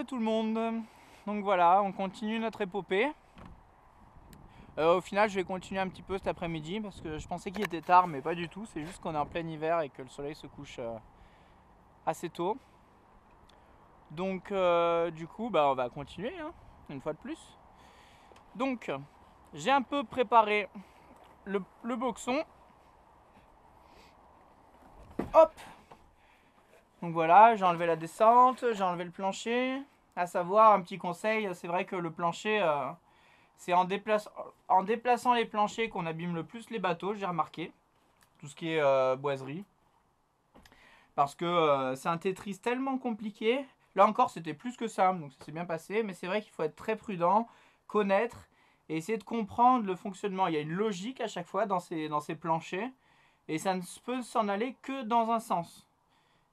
Tout le monde, donc voilà, on continue notre épopée. Au final je vais continuer un petit peu cet après-midi parce que je pensais qu'il était tard mais pas du tout, c'est juste qu'on est en plein hiver et que le soleil se couche assez tôt. Donc du coup on va continuer hein, une fois de plus. Donc j'ai un peu préparé le boxon. Hop. Donc voilà, j'ai enlevé la descente, j'ai enlevé le plancher. À savoir, un petit conseil, c'est vrai que le plancher, c'est en déplaçant les planchers qu'on abîme le plus les bateaux, j'ai remarqué. Tout ce qui est boiserie. Parce que c'est un Tetris tellement compliqué. Là encore, c'était plus que simple, donc ça s'est bien passé. Mais c'est vrai qu'il faut être très prudent, connaître et essayer de comprendre le fonctionnement. Il y a une logique à chaque fois dans ces planchers. Et ça ne peut s'en aller que dans un sens.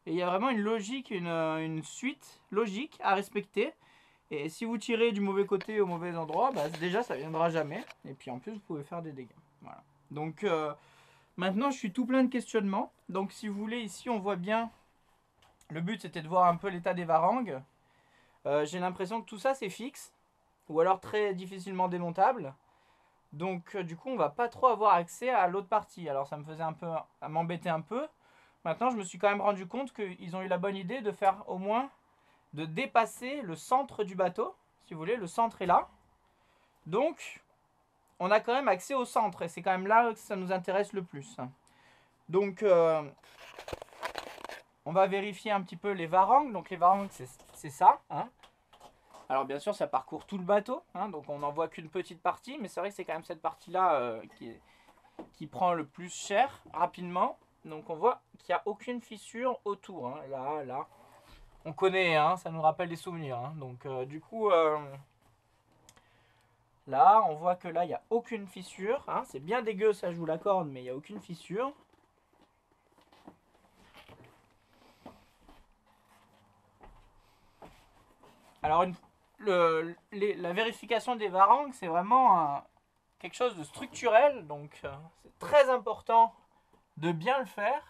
Et il y a vraiment une logique, une suite logique à respecter. Et si vous tirez du mauvais côté au mauvais endroit, déjà ça viendra jamais. Et puis en plus vous pouvez faire des dégâts. Voilà. Donc maintenant je suis tout plein de questionnements. Donc si vous voulez, ici on voit bien. Le but c'était de voir un peu l'état des varangues. J'ai l'impression que tout ça c'est fixe. Ou alors très difficilement démontable. Donc du coup on va pas trop avoir accès à l'autre partie. Alors ça me faisait un peu à m'embêter un peu. Maintenant, je me suis quand même rendu compte qu'ils ont eu la bonne idée de faire au moins, de dépasser le centre du bateau. Si vous voulez, le centre est là. Donc, on a quand même accès au centre et c'est quand même là que ça nous intéresse le plus. Donc, on va vérifier un petit peu les varangues. Donc, les varangues, c'est ça. Hein. Alors, bien sûr, ça parcourt tout le bateau. Hein, donc, on n'en voit qu'une petite partie. Mais c'est vrai que c'est quand même cette partie-là qui prend le plus cher rapidement. Donc on voit qu'il n'y a aucune fissure autour. Hein. Là. On connaît, hein, ça nous rappelle des souvenirs. Hein. Donc du coup, là, on voit que là, il n'y a aucune fissure. Hein. C'est bien dégueu, ça je vous l'accorde, mais il n'y a aucune fissure. Alors la vérification des varangues, c'est vraiment quelque chose de structurel. Donc c'est très important de bien le faire.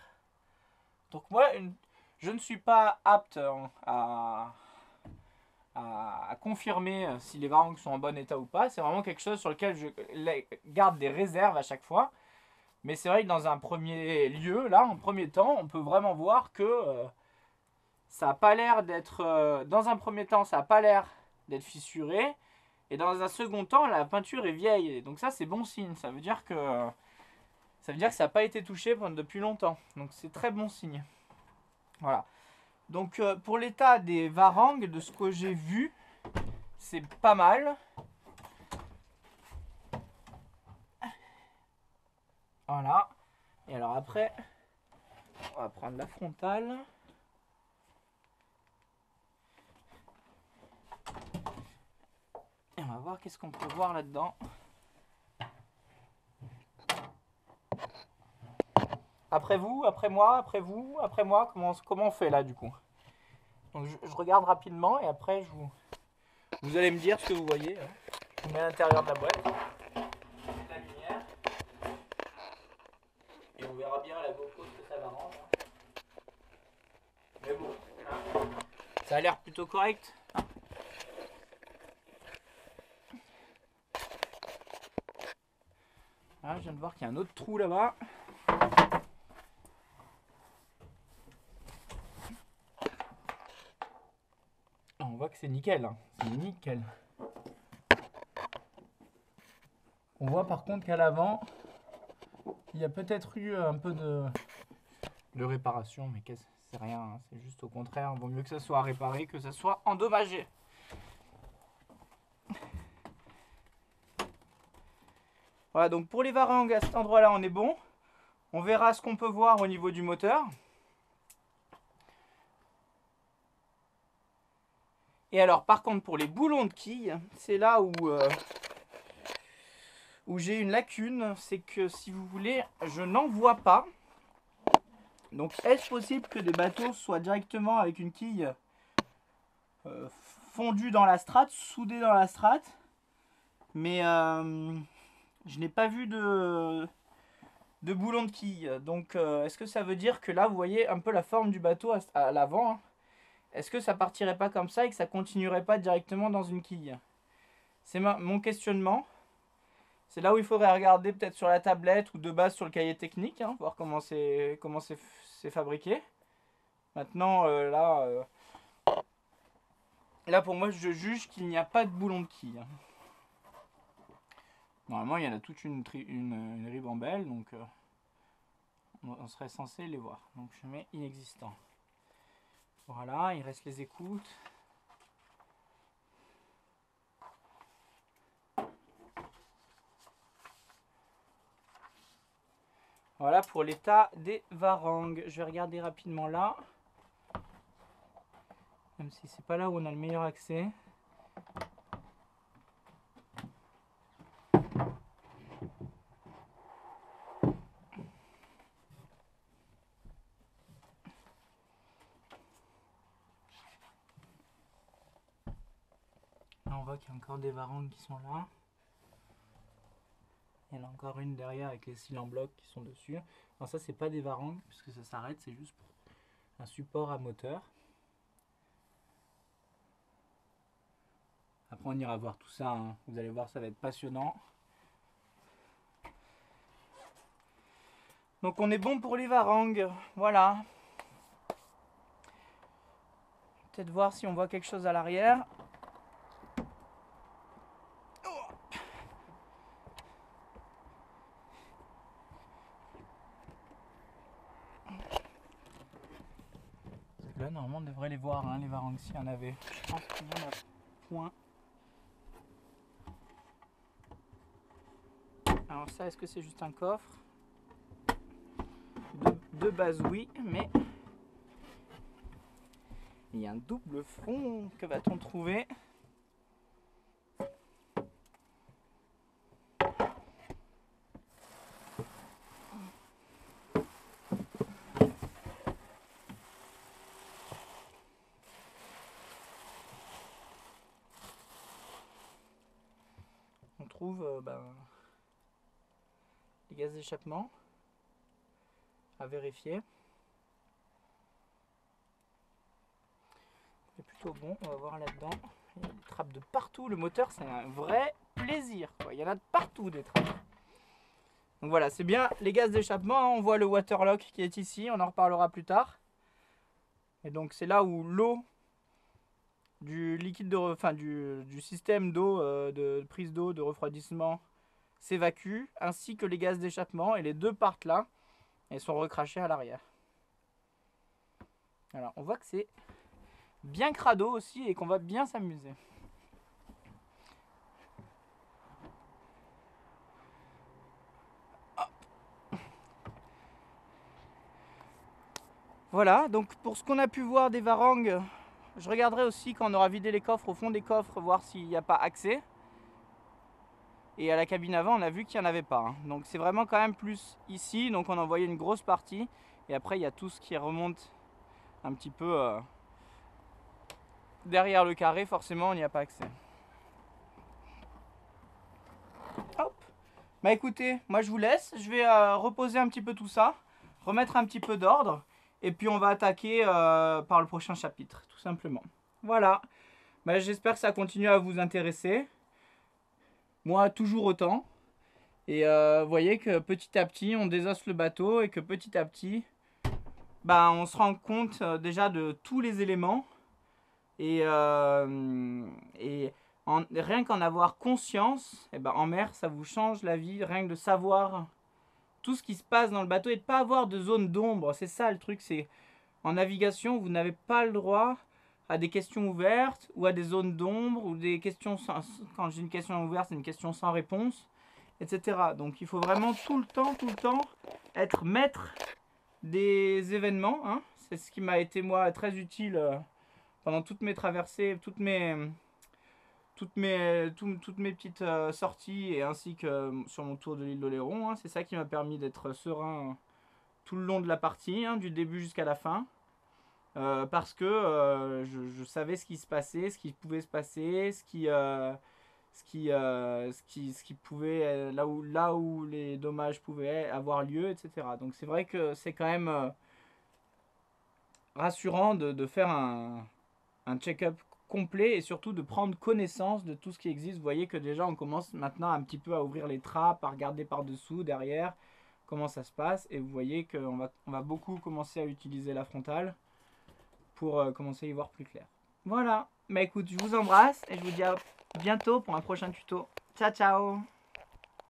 Donc moi, je ne suis pas apte à confirmer si les varangues sont en bon état ou pas. C'est vraiment quelque chose sur lequel je garde des réserves à chaque fois. Mais c'est vrai que dans un premier lieu, là, en premier temps, on peut vraiment voir que ça n'a pas l'air d'être... dans un premier temps, ça n'a pas l'air d'être fissuré. Et dans un second temps, la peinture est vieille. Et donc ça, c'est bon signe. Ça veut dire que ça n'a pas été touché depuis longtemps. Donc c'est très bon signe. Voilà. Donc pour l'état des varangues, de ce que j'ai vu, c'est pas mal. Voilà. Et alors après, on va prendre la frontale. Et on va voir qu'est-ce qu'on peut voir là-dedans. Après vous, après moi, après vous, après moi, comment on fait là du coup? Donc je regarde rapidement et après vous allez me dire ce que vous voyez. Je vous mets à l'intérieur de la boîte. La lumière. Et on verra bien à la GoPro ce que ça va rendre. Mais bon, hein, ça a l'air plutôt correct. Hein. Ah, je viens de voir qu'il y a un autre trou là-bas. On voit que c'est nickel. Hein. C'est nickel. On voit par contre qu'à l'avant, il y a peut-être eu un peu de réparation, mais c'est rien. Hein. C'est juste au contraire. Il vaut mieux que ça soit réparé que ça soit endommagé. Voilà, donc pour les varangues, à cet endroit-là, on est bon. On verra ce qu'on peut voir au niveau du moteur. Et alors, par contre, pour les boulons de quilles, c'est là où j'ai une lacune. C'est que, si vous voulez, je n'en vois pas. Donc, est-ce possible que des bateaux soient directement avec une quille fondue dans la strate, soudée dans la strate? Mais je n'ai pas vu de boulons de quilles. Donc, est-ce que ça veut dire que là, vous voyez un peu la forme du bateau à l'avant, hein. est-ce que ça partirait pas comme ça et que ça continuerait pas directement dans une quille? C'est mon questionnement. C'est là où il faudrait regarder peut-être sur la tablette ou de base sur le cahier technique, hein, voir comment c'est fabriqué. Maintenant, là pour moi, je juge qu'il n'y a pas de boulon de quille. Normalement, il y en a toute une ribambelle, donc on serait censé les voir. Donc je mets inexistant. Voilà, il reste les écoutes. Voilà pour l'état des varangues. Je vais regarder rapidement là. Même si c'est pas là où on a le meilleur accès. Là on voit qu'il y a encore des varangues qui sont là. Il y en a encore une derrière avec les cils en bloc qui sont dessus. Alors ça c'est pas des varangues puisque ça s'arrête, c'est juste un support à moteur. Après on ira voir tout ça, hein. Vous allez voir, ça va être passionnant. Donc on est bon pour les varangues, voilà. Peut-être voir si on voit quelque chose à l'arrière. Là normalement on devrait les voir, hein, les varangues s'il y en avait. Je pense qu'il y en a point. Alors ça, est-ce que c'est juste un coffre? De base oui, mais il y a un double fond. Que va-t-on trouver? On trouve les gaz d'échappement à vérifier. C'est plutôt bon, on va voir là-dedans. Il y a des trappes de partout. Le moteur, c'est un vrai plaisir, quoi. Il y en a de partout des trappes. Donc voilà, c'est bien les gaz d'échappement, hein. On voit le waterlock qui est ici, on en reparlera plus tard. Et donc c'est là où l'eau du liquide du système d'eau, de prise d'eau, de refroidissement s'évacue, ainsi que les gaz d'échappement, et les deux partent là et sont recrachés à l'arrière. Alors on voit que c'est bien crado aussi et qu'on va bien s'amuser. Voilà, donc pour ce qu'on a pu voir des varangues, je regarderai aussi quand on aura vidé les coffres, au fond des coffres, voir s'il n'y a pas accès. Et à la cabine avant, on a vu qu'il n'y en avait pas, hein. Donc c'est vraiment quand même plus ici, donc on en voyait une grosse partie. Et après il y a tout ce qui remonte un petit peu derrière le carré, forcément on n'y a pas accès. Hop. Bah écoutez, moi je vous laisse, je vais reposer un petit peu tout ça, remettre un petit peu d'ordre. Et puis on va attaquer par le prochain chapitre, tout simplement. Voilà. Bah, j'espère que ça continue à vous intéresser. Moi, toujours autant. Et vous voyez que petit à petit, on désosse le bateau et que petit à petit, bah, on se rend compte déjà de tous les éléments. Et rien qu'en avoir conscience, et ben, en mer, ça vous change la vie. Rien que de savoir tout ce qui se passe dans le bateau et de ne pas avoir de zone d'ombre. C'est ça le truc, c'est en navigation, vous n'avez pas le droit à des questions ouvertes ou à des zones d'ombre ou des questions sans, quand j'ai une question ouverte, c'est une question sans réponse, etc. Donc il faut vraiment tout le temps être maître des événements, hein. C'est ce qui m'a été moi très utile pendant toutes mes traversées, toutes mes petites sorties et ainsi que sur mon tour de l'île d'Oléron, hein. C'est ça qui m'a permis d'être serein tout le long de la partie, hein, du début jusqu'à la fin. Parce que je savais ce qui se passait, ce qui pouvait se passer, ce qui pouvait, là où les dommages pouvaient avoir lieu, etc. Donc c'est vrai que c'est quand même rassurant de faire un check-up complet et surtout de prendre connaissance de tout ce qui existe. Vous voyez que déjà on commence maintenant un petit peu à ouvrir les trappes, à regarder par dessous, derrière, comment ça se passe. Et vous voyez qu'on va beaucoup commencer à utiliser la frontale pour commencer à y voir plus clair. Voilà, bah écoute, je vous embrasse et je vous dis à bientôt pour un prochain tuto. Ciao ciao.